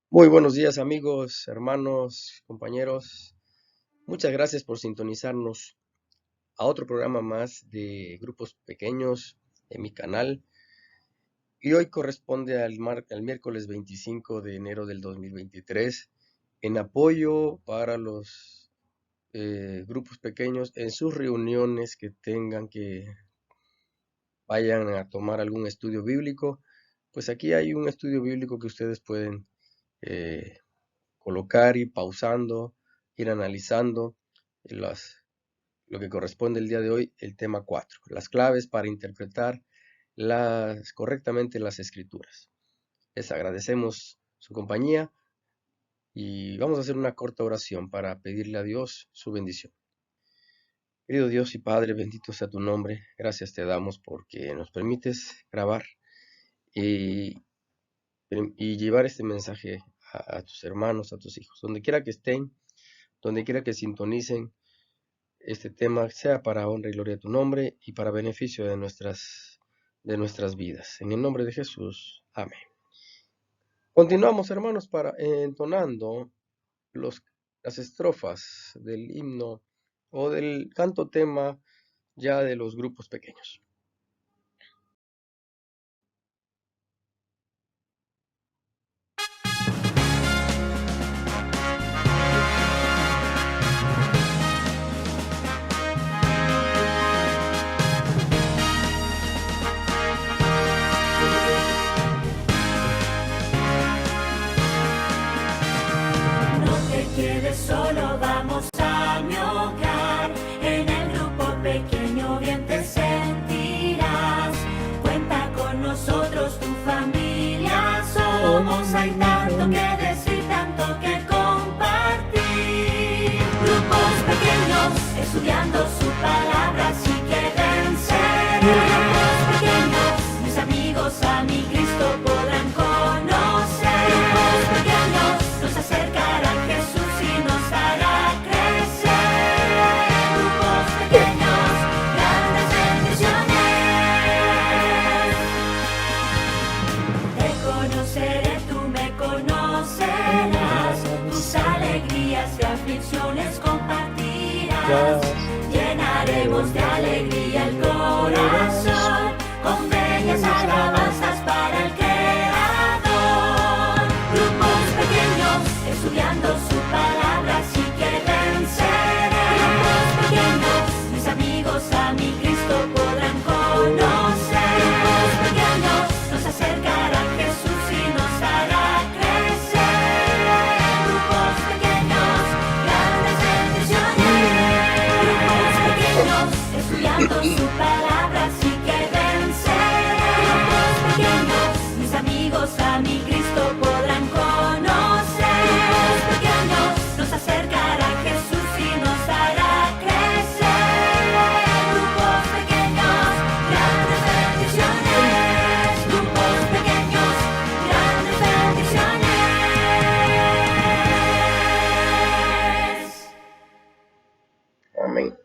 Muy buenos días amigos, hermanos, compañeros. Muchas gracias por sintonizarnos a otro programa más de grupos pequeños en mi canal. Y hoy corresponde al miércoles 25 de enero del 2023 en apoyo para los grupos pequeños en sus reuniones que tengan que vayan a tomar algún estudio bíblico. Pues aquí hay un estudio bíblico que ustedes pueden eh, colocar y pausando, ir analizando lo que corresponde el día de hoy, el tema 4, las claves para interpretar correctamente las escrituras. Les agradecemos su compañía y vamos a hacer una corta oración para pedirle a Dios su bendición. Querido Dios y Padre, bendito sea tu nombre. Gracias te damos porque nos permites grabar y, y llevar este mensaje a tus hermanos, a tus hijos, donde quiera que estén, donde quiera que sintonicen este tema, sea para honra y gloria de tu nombre y para beneficio de nuestras vidas. En el nombre de Jesús. Amén. Continuamos, hermanos, entonando las estrofas del himno o del canto tema ya de los grupos pequeños. No te quedes solo, vamos a mi hogar. En el grupo pequeño bien te sentirás. Cuenta con nosotros, tu familia somos. Hay tanto que decir, tanto que compartir. Grupos pequeños, estudiando su palabra, así que vencerán. Grupos pequeños, mis amigos a mi Cristo podrán conocer. Grupos pequeños, nos acercará a Jesús y nos hará crecer. Grupos pequeños, grandes bendiciones. Te conoceré, tú me conocerás. Tus alegrías y aflicciones compartirás. Llenaremos de alegría el corazón con bellas alabanzas para el Creador. Grupos pequeños, estudiando su palabra, así que venceré. Grupos pequeños, mis amigos a mi Cristo podrán conocer. Grupos pequeños, nos acercará a Jesús y nos hará crecer. Grupos pequeños, grandes bendiciones. Grupos pequeños, estudiando su palabra, así que venceré. Grupos pequeños, mis amigos a mi Cristo podrán conocer. Grupos pequeños, nos acercará a Jesús y nos hará crecer. Grupos pequeños, grandes bendiciones. Grupos pequeños, grandes bendiciones. Amén.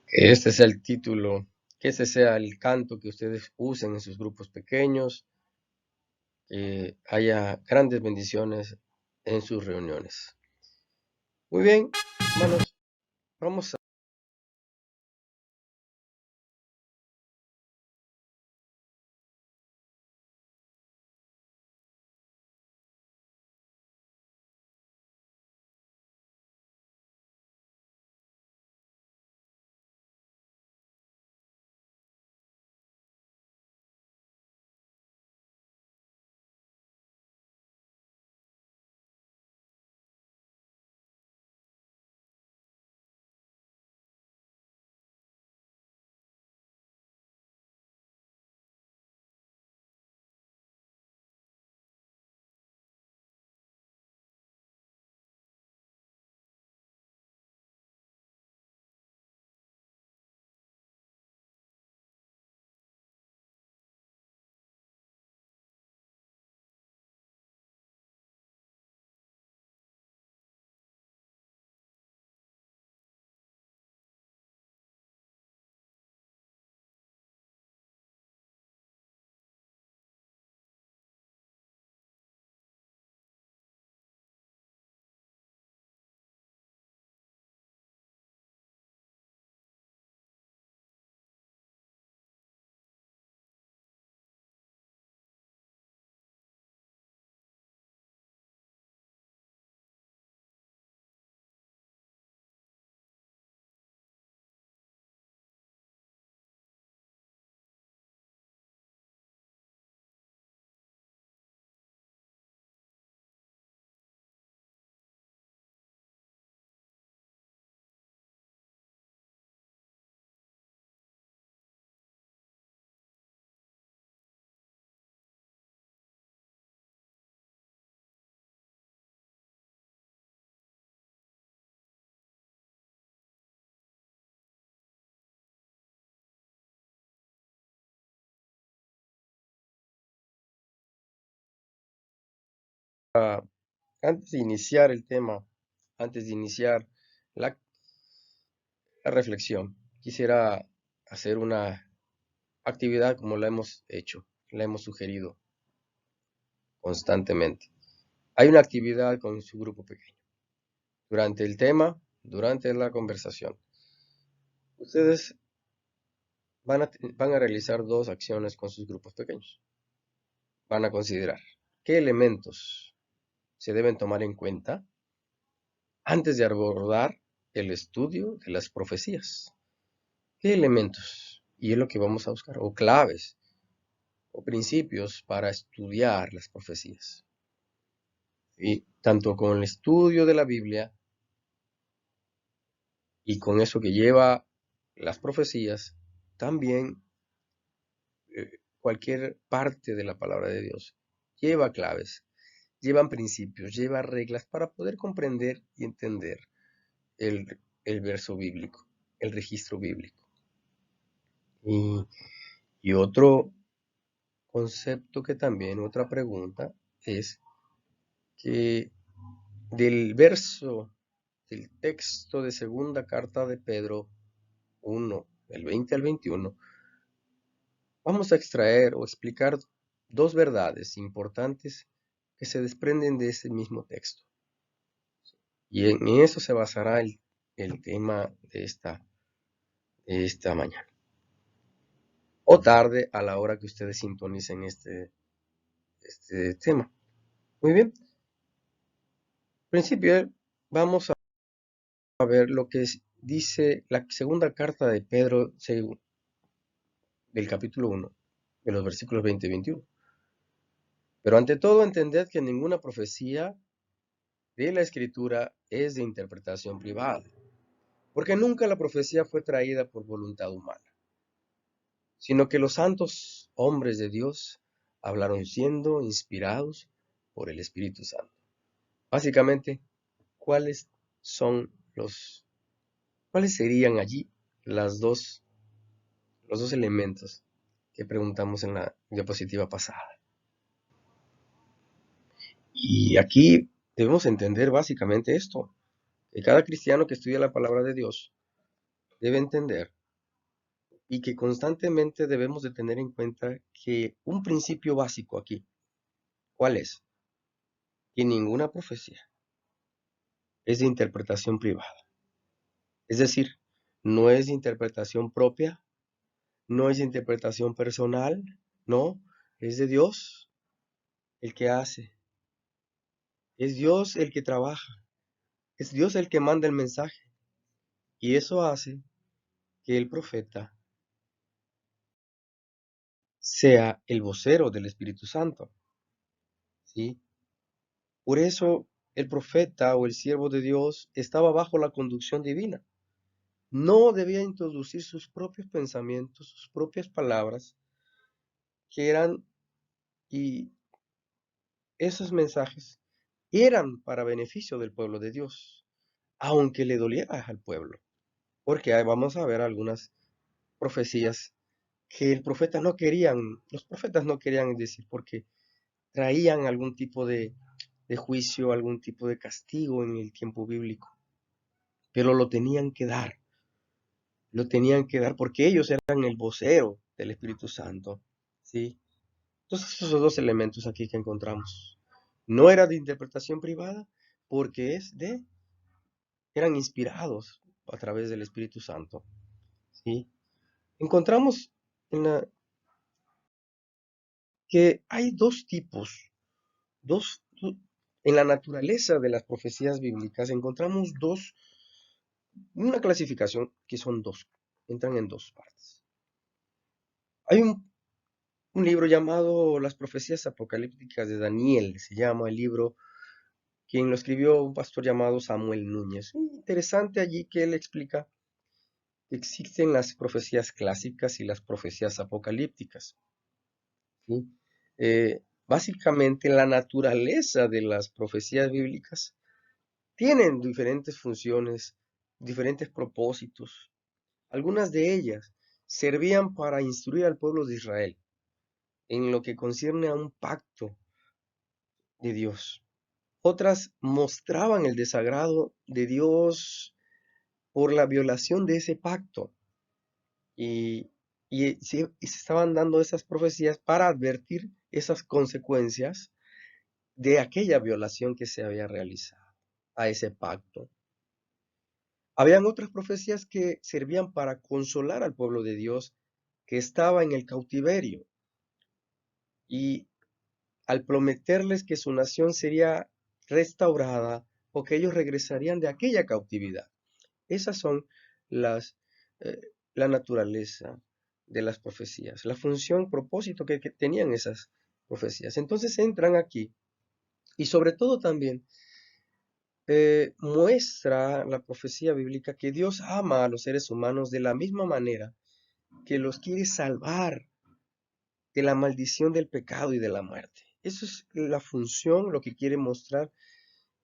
Que este sea el título, que ese sea el canto que ustedes usen en sus grupos pequeños, que haya grandes bendiciones en sus reuniones. Muy bien, hermanos, vamos Antes de iniciar el tema, antes de iniciar la, la reflexión, quisiera hacer una actividad como la hemos hecho, la hemos sugerido constantemente. Hay una actividad con su grupo pequeño. Durante el tema, durante la conversación, ustedes van a realizar dos acciones con sus grupos pequeños. Van a considerar qué elementos se deben tomar en cuenta antes de abordar el estudio de las profecías. ¿Qué elementos? Y es lo que vamos a buscar, o claves, o principios para estudiar las profecías. Y tanto con el estudio de la Biblia y con eso que lleva las profecías, también cualquier parte de la palabra de Dios lleva claves, llevan principios, lleva reglas para poder comprender y entender el verso bíblico, el registro bíblico. Y otro concepto que también, otra pregunta, es que del verso, del texto de segunda carta de Pedro 1, del 20 al 21, vamos a extraer o explicar dos verdades importantes que se desprenden de ese mismo texto. Y en eso se basará el tema de esta mañana. O tarde a la hora que ustedes sintonicen este tema. Muy bien. En principio vamos a ver lo que dice la segunda carta de Pedro del capítulo 1, de los versículos 20 y 21. Pero ante todo entended que ninguna profecía de la Escritura es de interpretación privada, porque nunca la profecía fue traída por voluntad humana, sino que los santos hombres de Dios hablaron siendo inspirados por el Espíritu Santo. Básicamente, ¿cuáles serían allí los dos elementos que preguntamos en la diapositiva pasada? Y aquí debemos entender básicamente esto, que cada cristiano que estudia la palabra de Dios debe entender y que constantemente debemos de tener en cuenta que un principio básico aquí, ¿cuál es? Que ninguna profecía es de interpretación privada. Es decir, no es de interpretación propia, no es de interpretación personal, no, es de Dios el que hace, es Dios el que trabaja, es Dios el que manda el mensaje. Y eso hace que el profeta sea el vocero del Espíritu Santo, ¿sí? Por eso el profeta o el siervo de Dios estaba bajo la conducción divina. No debía introducir sus propios pensamientos, sus propias palabras, que eran, y esos mensajes eran para beneficio del pueblo de Dios, aunque le doliera al pueblo. Porque vamos a ver algunas profecías que los profetas no querían decir, porque traían algún tipo de juicio, algún tipo de castigo en el tiempo bíblico. Pero lo tenían que dar porque ellos eran el vocero del Espíritu Santo, ¿sí? Entonces esos son dos elementos aquí que encontramos. No era de interpretación privada porque eran inspirados a través del Espíritu Santo, ¿sí? Encontramos que hay dos tipos, en la naturaleza de las profecías bíblicas encontramos una clasificación que son dos, entran en dos partes. Hay un libro llamado Las Profecías Apocalípticas de Daniel, se llama el libro, quien lo escribió un pastor llamado Samuel Núñez. Interesante allí que él explica que existen las profecías clásicas y las profecías apocalípticas, ¿sí? Básicamente la naturaleza de las profecías bíblicas tienen diferentes funciones, diferentes propósitos. Algunas de ellas servían para instruir al pueblo de Israel en lo que concierne a un pacto de Dios. Otras mostraban el desagrado de Dios por la violación de ese pacto. Y, y se estaban dando esas profecías para advertir esas consecuencias de aquella violación que se había realizado a ese pacto. Habían otras profecías que servían para consolar al pueblo de Dios que estaba en el cautiverio y al prometerles que su nación sería restaurada o que ellos regresarían de aquella cautividad. Esas son las, eh, la naturaleza de las profecías, la función, propósito que tenían esas profecías. Entonces entran aquí y sobre todo también muestra la profecía bíblica que Dios ama a los seres humanos de la misma manera que los quiere salvar de la maldición del pecado y de la muerte. Eso es la función, lo que quiere mostrar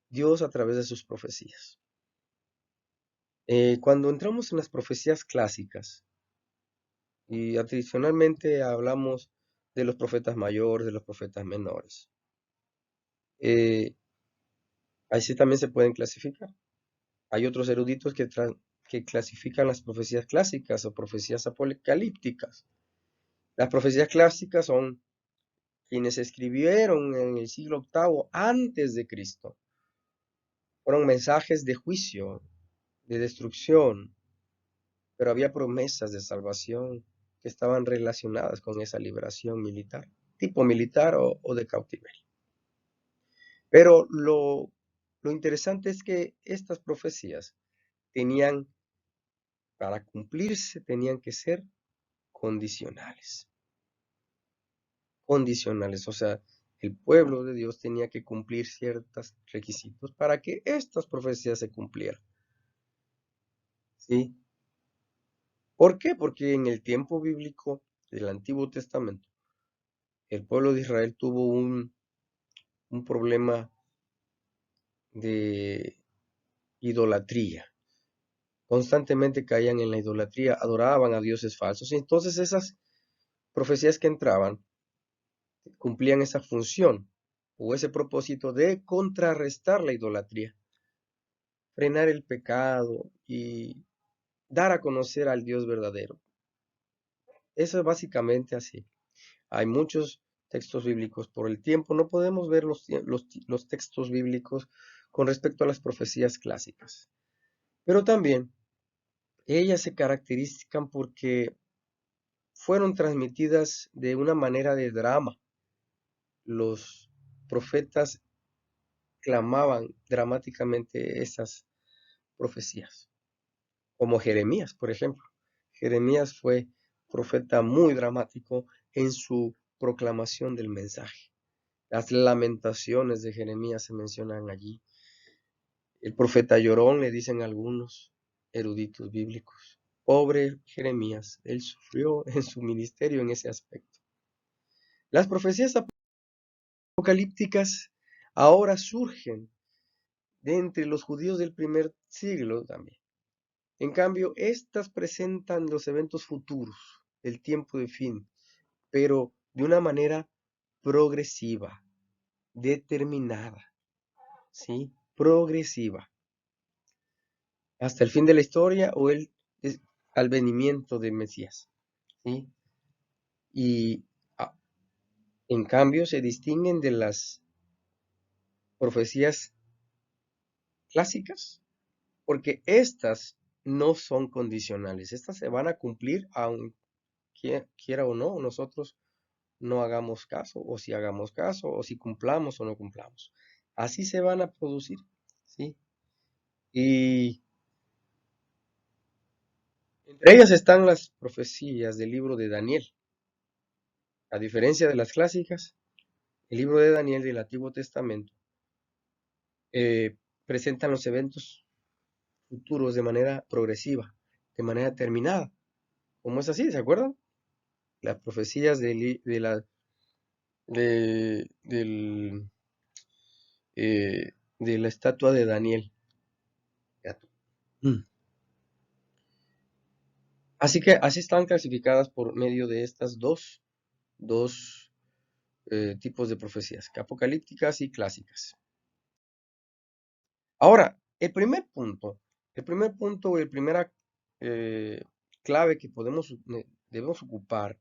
Dios a través de sus profecías. Cuando entramos en las profecías clásicas, y adicionalmente hablamos de los profetas mayores, de los profetas menores, así también se pueden clasificar. Hay otros eruditos que clasifican las profecías clásicas o profecías apocalípticas. Las profecías clásicas son quienes escribieron en el siglo VIII antes de Cristo. Fueron mensajes de juicio, de destrucción, pero había promesas de salvación que estaban relacionadas con esa liberación militar, tipo militar o de cautiverio. Pero lo interesante es que estas profecías tenían, para cumplirse, tenían que ser condicionales. Condicionales, o sea, el pueblo de Dios tenía que cumplir ciertos requisitos para que estas profecías se cumplieran. ¿Sí? ¿Por qué? Porque en el tiempo bíblico del Antiguo Testamento, el pueblo de Israel tuvo un problema de idolatría. Constantemente caían en la idolatría, adoraban a dioses falsos. Y entonces esas profecías que entraban cumplían esa función o ese propósito de contrarrestar la idolatría, frenar el pecado y dar a conocer al Dios verdadero. Eso es básicamente así. Hay muchos textos bíblicos. Por el tiempo no podemos ver los textos bíblicos con respecto a las profecías clásicas. Pero también ellas se caracterizan porque fueron transmitidas de una manera de drama. Los profetas clamaban dramáticamente esas profecías, como Jeremías, por ejemplo. Jeremías fue profeta muy dramático en su proclamación del mensaje. Las lamentaciones de Jeremías se mencionan allí. El profeta llorón, le dicen algunos eruditos bíblicos. Pobre Jeremías, él sufrió en su ministerio en ese aspecto. Las profecías apocalípticas ahora surgen de entre los judíos del primer siglo también. En cambio, estas presentan los eventos futuros, el tiempo de fin, pero de una manera progresiva, determinada, ¿sí? Progresiva, hasta el fin de la historia o el advenimiento del Mesías, ¿sí? Y en cambio se distinguen de las profecías clásicas, porque estas no son condicionales, estas se van a cumplir aunque quiera o no nosotros no hagamos caso, o si hagamos caso, o si cumplamos o no cumplamos. Así se van a producir, ¿sí? Y entre ellas están las profecías del libro de Daniel. A diferencia de las clásicas, el libro de Daniel del Antiguo Testamento presentan los eventos futuros de manera progresiva, de manera terminada. ¿Cómo es así? ¿Se acuerdan? Las profecías de la estatua de Daniel. Así que así están clasificadas por medio de estas dos tipos de profecías, apocalípticas y clásicas. Ahora, el primer punto, el primera clave que debemos ocupar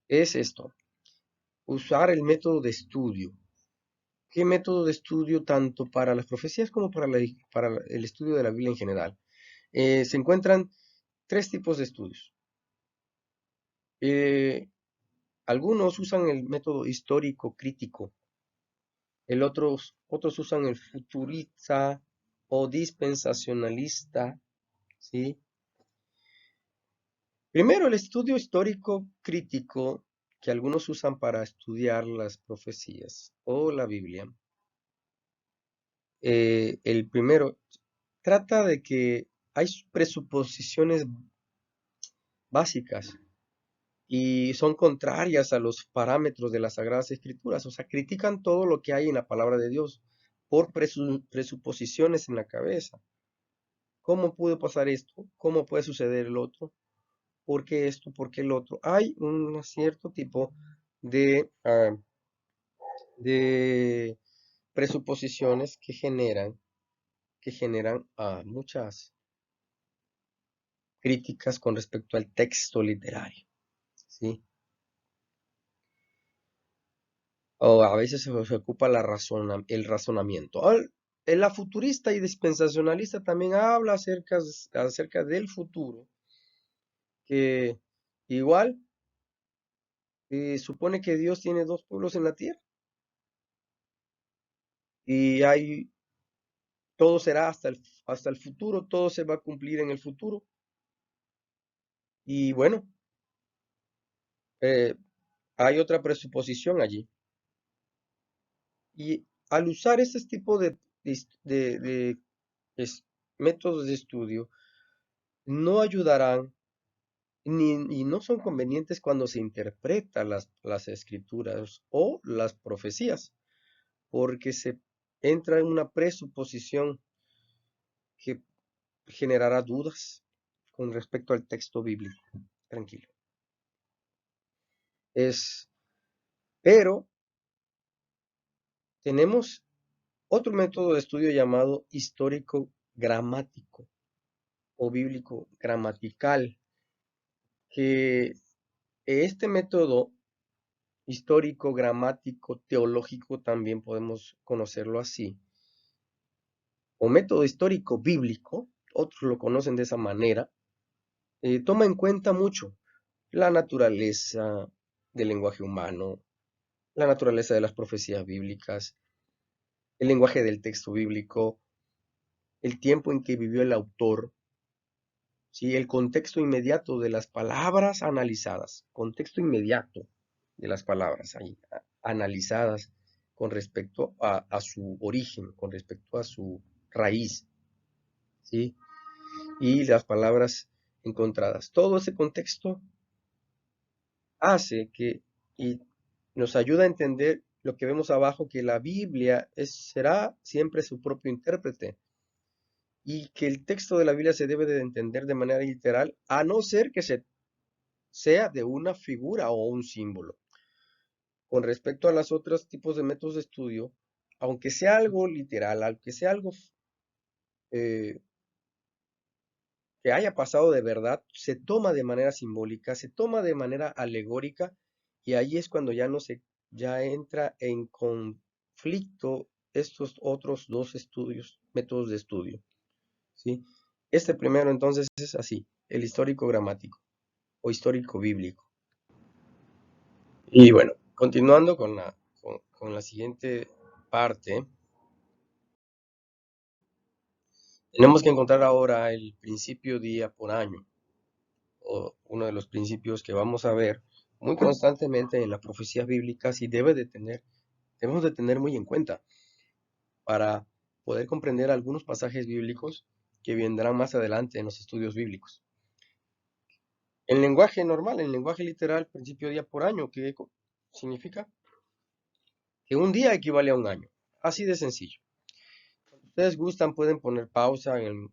es esto, usar el método de estudio. ¿Qué método de estudio tanto para las profecías como para el estudio de la Biblia en general? Se encuentran tres tipos de estudios. Eh, Algunos usan el método histórico crítico, otros usan el futurista o dispensacionalista, ¿sí? Primero, el estudio histórico crítico que algunos usan para estudiar las profecías o la Biblia. El primero trata de que hay presuposiciones básicas y son contrarias a los parámetros de las Sagradas Escrituras, o sea, critican todo lo que hay en la palabra de Dios por presuposiciones en la cabeza. ¿Cómo pudo pasar esto? ¿Cómo puede suceder el otro? ¿Por qué esto? ¿Por qué el otro? Hay un cierto tipo de presuposiciones que generan muchas críticas con respecto al texto literario, ¿sí? O a veces se ocupa el razonamiento. La futurista y dispensacionalista también habla acerca del futuro, que igual supone que Dios tiene dos pueblos en la tierra y todo será hasta el futuro, todo se va a cumplir en el futuro. Y bueno, eh, hay otra presuposición allí. Y al usar este tipo de métodos de estudio, no ayudarán y no son convenientes cuando se interpretan las escrituras o las profecías, porque se entra en una presuposición que generará dudas con respecto al texto bíblico. Tranquilo. Pero tenemos otro método de estudio llamado histórico gramático o bíblico gramatical, que este método histórico gramático teológico también podemos conocerlo así, o método histórico bíblico, otros lo conocen de esa manera, toma en cuenta mucho la naturaleza del lenguaje humano, la naturaleza de las profecías bíblicas, el lenguaje del texto bíblico, el tiempo en que vivió el autor, ¿sí? El contexto inmediato de las palabras analizadas, contexto inmediato de las palabras ahí, analizadas con respecto a su origen, con respecto a su raíz, ¿sí? Y las palabras encontradas. Todo ese contexto hace y nos ayuda a entender lo que vemos abajo, que la Biblia será siempre su propio intérprete y que el texto de la Biblia se debe de entender de manera literal, a no ser que sea de una figura o un símbolo. Con respecto a los otros tipos de métodos de estudio, aunque sea algo literal, aunque sea algo eh, que haya pasado de verdad, se toma de manera simbólica, se toma de manera alegórica, y ahí es cuando ya entra en conflicto estos otros dos métodos de estudio, ¿sí? Este primero entonces es así, el histórico gramático o histórico bíblico. Y bueno, continuando con la siguiente parte, tenemos que encontrar ahora el principio día por año, o uno de los principios que vamos a ver muy constantemente en las profecías bíblicas y debemos de tener muy en cuenta para poder comprender algunos pasajes bíblicos que vendrán más adelante en los estudios bíblicos. En lenguaje normal, en lenguaje literal, principio día por año, ¿qué significa? Que un día equivale a un año. Así de sencillo. Si ustedes gustan, pueden poner pausa en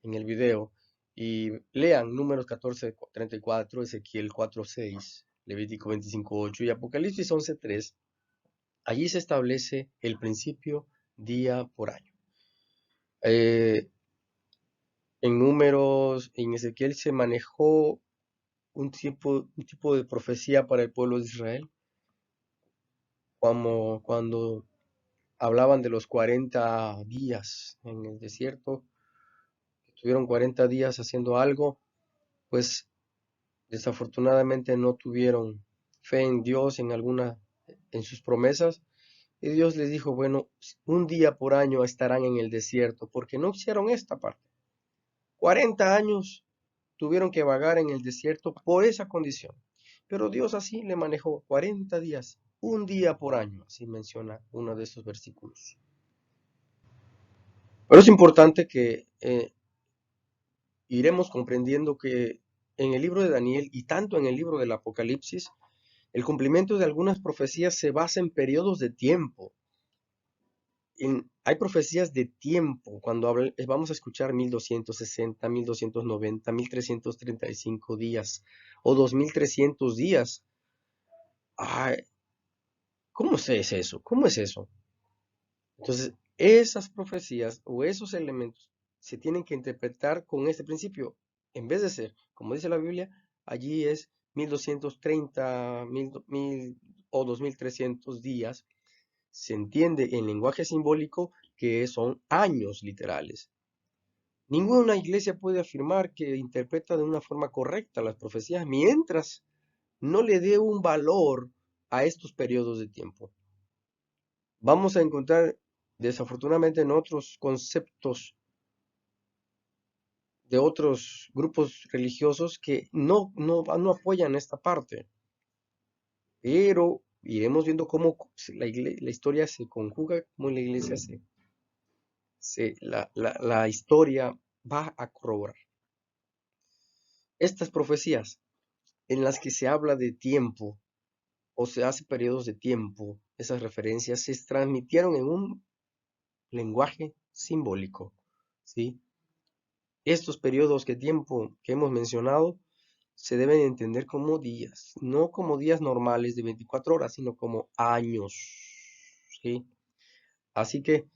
el video y lean Números 14:34, Ezequiel 4:6, Levítico 25:8 y Apocalipsis 11:3. Allí se establece el principio día por año. En Números, en Ezequiel se manejó un tipo de profecía para el pueblo de Israel, como cuando hablaban de los 40 días en el desierto, estuvieron 40 días haciendo algo, pues desafortunadamente no tuvieron fe en Dios, en sus promesas, y Dios les dijo, bueno, un día por año estarán en el desierto, porque no hicieron esta parte. 40 años tuvieron que vagar en el desierto por esa condición. Pero Dios así le manejó 40 días, un día por año, así menciona uno de estos versículos. Pero es importante que iremos comprendiendo que en el libro de Daniel y tanto en el libro del Apocalipsis, el cumplimiento de algunas profecías se basa en periodos de tiempo. Hay profecías de tiempo, cuando vamos a escuchar 1260, 1290, 1335 días o 2300 días. Ay, ¿cómo es eso? ¿Cómo es eso? Entonces, esas profecías o esos elementos se tienen que interpretar con este principio. En vez de ser, como dice la Biblia, allí es 1230, 1000 o 2300 días. Se entiende en lenguaje simbólico que son años literales. Ninguna iglesia puede afirmar que interpreta de una forma correcta las profecías mientras no le dé un valor a estos periodos de tiempo. Vamos a encontrar desafortunadamente en otros conceptos de otros grupos religiosos que no apoyan esta parte, pero iremos viendo cómo la historia se conjuga, cómo la iglesia la historia va a corroborar. Estas profecías en las que se habla de tiempo o se hace periodos de tiempo, esas referencias se transmitieron en un lenguaje simbólico, ¿sí? Estos periodos de tiempo que hemos mencionado se deben entender como días, no como días normales de 24 horas, sino como años, ¿sí? Así que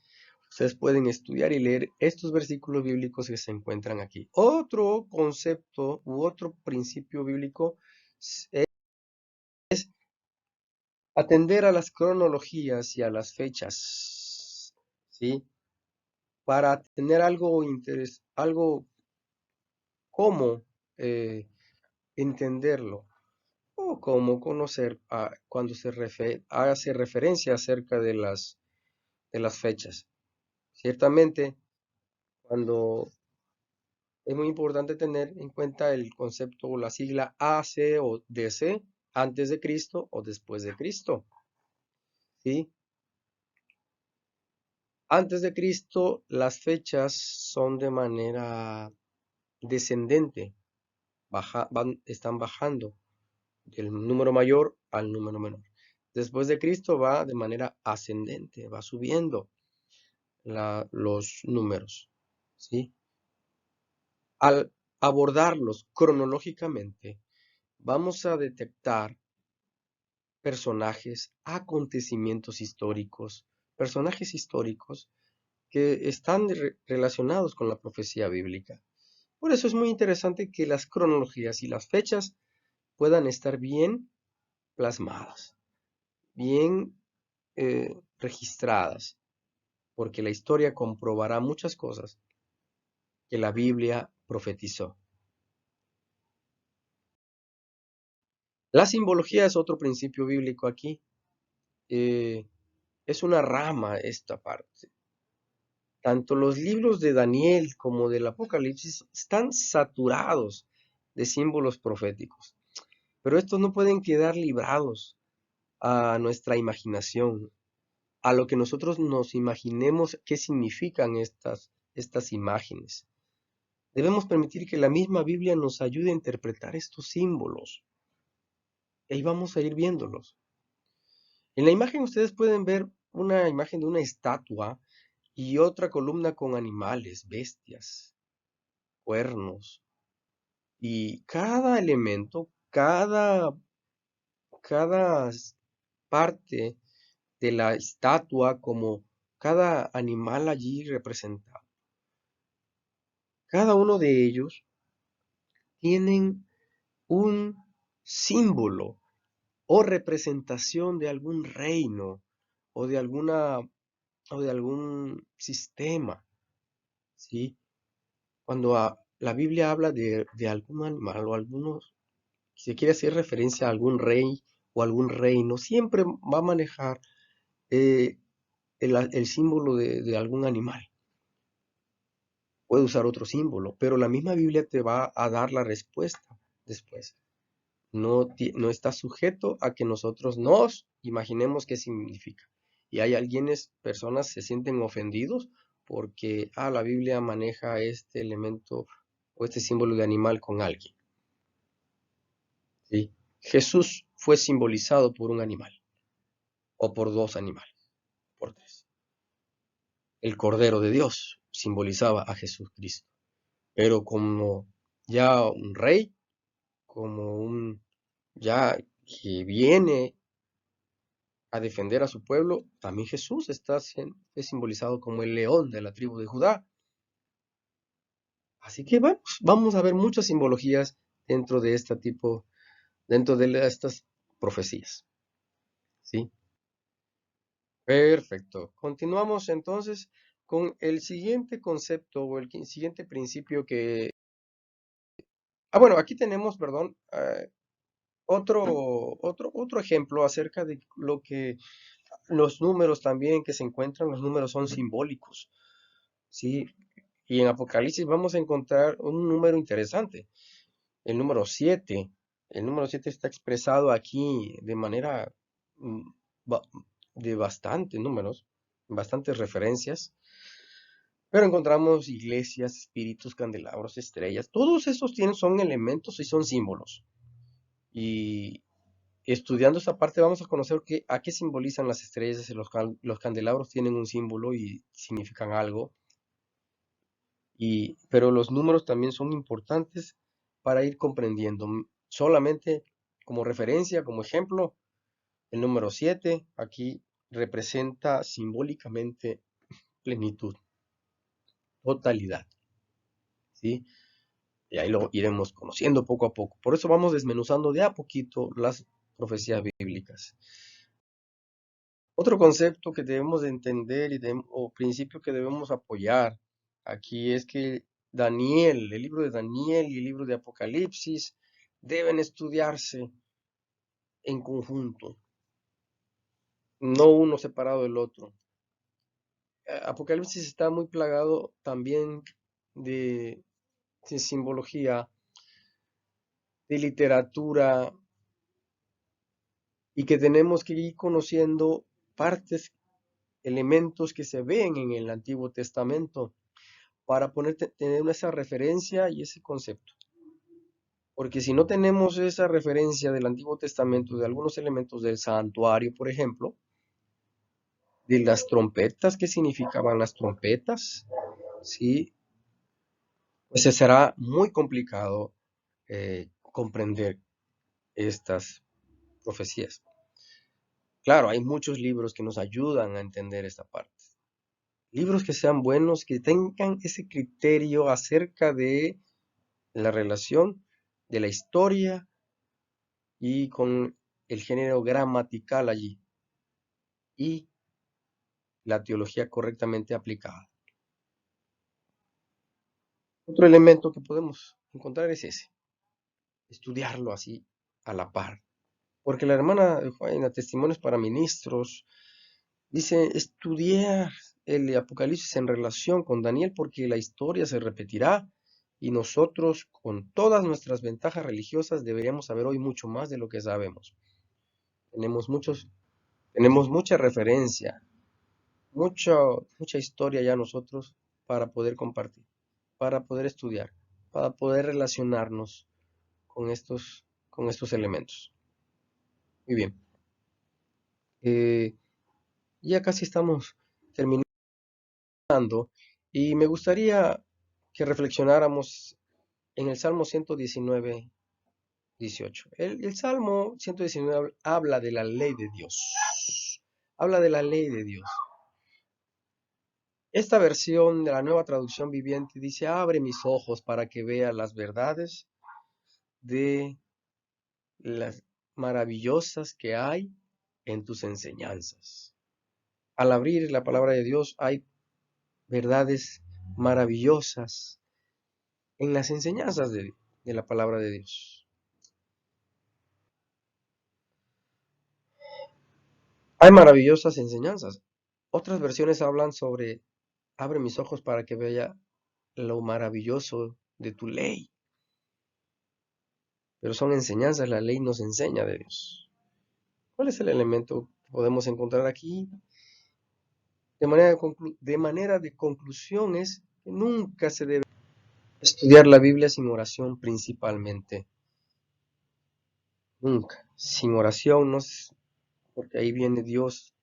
ustedes pueden estudiar y leer estos versículos bíblicos que se encuentran aquí. Otro concepto u otro principio bíblico es atender a las cronologías y a las fechas, ¿sí? Para tener algo como entenderlo o cómo conocer cuando hace referencia acerca de las fechas. Ciertamente, cuando es muy importante tener en cuenta el concepto o la sigla AC o DC, antes de Cristo o después de Cristo, ¿sí? Antes de Cristo, las fechas son de manera descendente, están bajando del número mayor al número menor. Después de Cristo va de manera ascendente, va subiendo los números, ¿sí? Al abordarlos cronológicamente, vamos a detectar personajes históricos que están relacionados con la profecía bíblica. Por eso es muy interesante que las cronologías y las fechas puedan estar bien plasmadas, bien registradas, porque la historia comprobará muchas cosas que la Biblia profetizó. La simbología es otro principio bíblico aquí. Es una rama esta parte. Tanto los libros de Daniel como del Apocalipsis están saturados de símbolos proféticos, pero estos no pueden quedar librados a nuestra imaginación, a lo que nosotros nos imaginemos qué significan estas imágenes. Debemos permitir que la misma Biblia nos ayude a interpretar estos símbolos. Y vamos a ir viéndolos. En la imagen ustedes pueden ver una imagen de una estatua y otra columna con animales, bestias, cuernos. Y cada elemento, cada parte de la estatua, como cada animal allí representado. Cada uno de ellos tienen un símbolo o representación de algún reino o de algún sistema, ¿sí? Cuando la Biblia habla de algún animal o algunos, si se quiere hacer referencia a algún rey o algún reino, siempre va a manejar eh, el símbolo de algún animal. Puede usar otro símbolo, pero la misma Biblia te va a dar la respuesta después. No está sujeto a que nosotros nos imaginemos qué significa. Y hay personas se sienten ofendidos porque la Biblia maneja este elemento o este símbolo de animal con alguien. ¿Sí? Jesús fue simbolizado por un animal, o por dos animales, por tres. El Cordero de Dios simbolizaba a Jesucristo, pero como ya un rey, como ya que viene a defender a su pueblo, también Jesús es simbolizado como el león de la tribu de Judá. Así que vamos a ver muchas simbologías dentro de dentro de estas profecías. ¿Sí? Perfecto. Continuamos entonces con el siguiente concepto o el siguiente principio que... bueno, aquí tenemos, perdón, otro ejemplo acerca de lo que los números también que se encuentran, los números son simbólicos, ¿sí? Y en Apocalipsis vamos a encontrar un número interesante, el número 7. El número 7 está expresado aquí de manera mm, de bastantes números, bastantes referencias, pero encontramos iglesias, espíritus, candelabros, estrellas, todos esos son elementos y son símbolos. Y estudiando esta parte vamos a conocer a qué simbolizan las estrellas y los candelabros tienen un símbolo y significan algo. Pero los números también son importantes para ir comprendiendo. Solamente como referencia, como ejemplo, el número 7 aquí representa simbólicamente plenitud, totalidad, ¿sí? Y ahí lo iremos conociendo poco a poco. Por eso vamos desmenuzando de a poquito las profecías bíblicas. Otro concepto que debemos de entender o principio que debemos apoyar aquí es que el libro de Daniel y el libro de Apocalipsis deben estudiarse en conjunto, no uno separado del otro. Apocalipsis está muy plagado también de simbología, de literatura, y que tenemos que ir conociendo partes, elementos que se ven en el Antiguo Testamento para tener esa referencia y ese concepto. Porque si no tenemos esa referencia del Antiguo Testamento, de algunos elementos del santuario, por ejemplo, de las trompetas, qué significaban las trompetas, ¿sí? Pues será muy complicado comprender estas profecías. Claro, hay muchos libros que nos ayudan a entender esta parte. Libros que sean buenos, que tengan ese criterio acerca de la relación de la historia y con el género gramatical allí y la teología correctamente aplicada. Otro elemento que podemos encontrar es ese, estudiarlo así a la par. Porque la hermana en Testimonios para Ministros dice, estudiar el Apocalipsis en relación con Daniel porque la historia se repetirá y nosotros con todas nuestras ventajas religiosas deberíamos saber hoy mucho más de lo que sabemos. Tenemos mucha referencia, mucha historia ya nosotros para poder compartir, para poder estudiar, para poder relacionarnos con estos elementos. Muy bien. Ya casi estamos terminando y me gustaría que reflexionáramos en el Salmo 119, 18. El Salmo 119 habla de la ley de Dios. Habla de la ley de Dios. Esta versión de la Nueva Traducción Viviente dice: abre mis ojos para que vea las verdades de las maravillosas que hay en tus enseñanzas. Al abrir la palabra de Dios hay verdades maravillosas en las enseñanzas de la palabra de Dios. Hay maravillosas enseñanzas. Otras versiones hablan sobre: abre mis ojos para que vea lo maravilloso de tu ley. Pero son enseñanzas, la ley nos enseña de Dios. ¿Cuál es el elemento que podemos encontrar aquí? De manera de conclusión es que nunca se debe estudiar la Biblia sin oración principalmente. Nunca. Sin oración, no es, porque ahí viene Dios,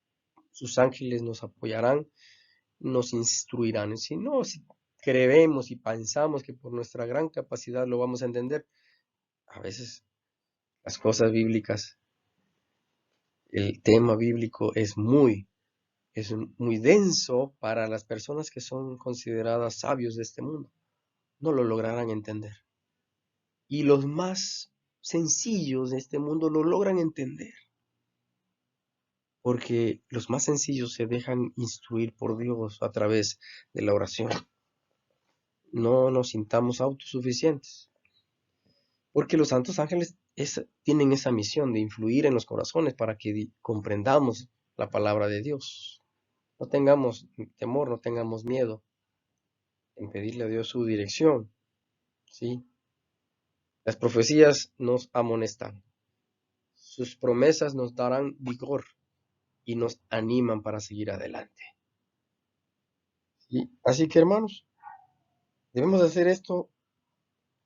sus ángeles nos apoyarán, nos instruirán. Si no, si creemos y pensamos que por nuestra gran capacidad lo vamos a entender, a veces las cosas bíblicas, el tema bíblico es muy denso para las personas que son consideradas sabios de este mundo. No lo lograrán entender. Y los más sencillos de este mundo lo logran entender. Porque los más sencillos se dejan instruir por Dios a través de la oración. No nos sintamos autosuficientes. Porque los santos ángeles tienen esa misión de influir en los corazones para que comprendamos la palabra de Dios. No tengamos temor, no tengamos miedo en pedirle a Dios su dirección. ¿Sí? Las profecías nos amonestan. Sus promesas nos darán vigor y nos animan para seguir adelante. ¿Sí? Así que, hermanos, debemos hacer esto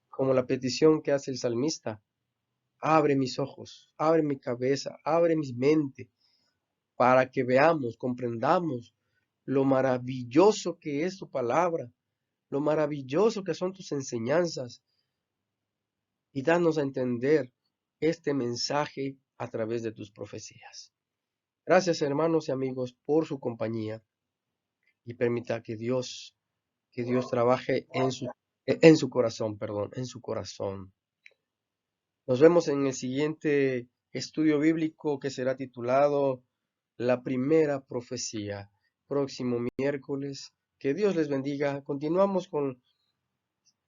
como la petición que hace el salmista: abre mis ojos, abre mi cabeza, abre mi mente, para que veamos, comprendamos lo maravilloso que es tu palabra, lo maravilloso que son tus enseñanzas, y danos a entender este mensaje a través de tus profecías. Gracias, hermanos y amigos, por su compañía, y permita que Dios trabaje en su corazón, en su corazón. Nos vemos en el siguiente estudio bíblico, que será titulado La Primera Profecía, próximo miércoles. Que Dios les bendiga. Continuamos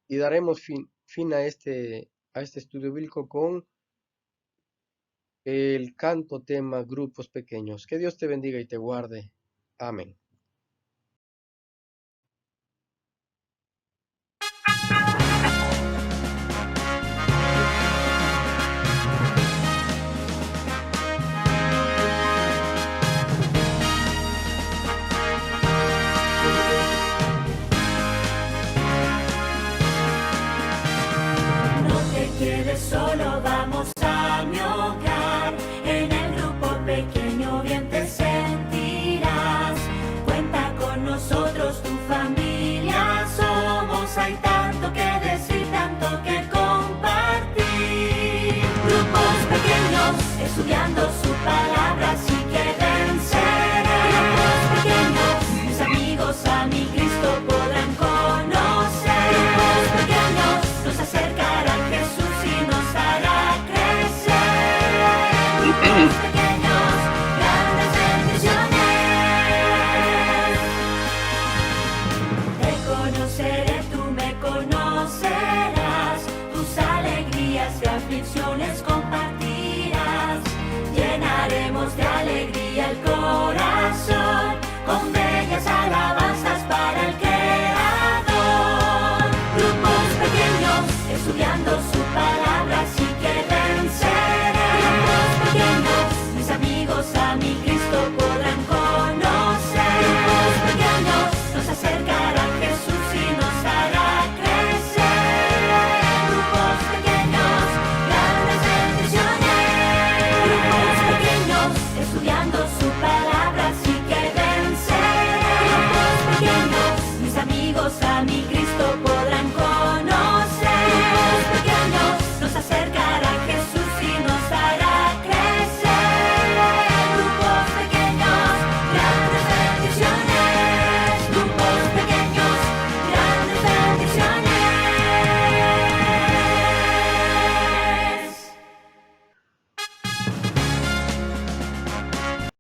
y daremos fin a este estudio bíblico con el canto tema Grupos Pequeños. Que Dios te bendiga y te guarde. Amén. No te quedes solo, vamos a mi hogar en el grupo pequeño.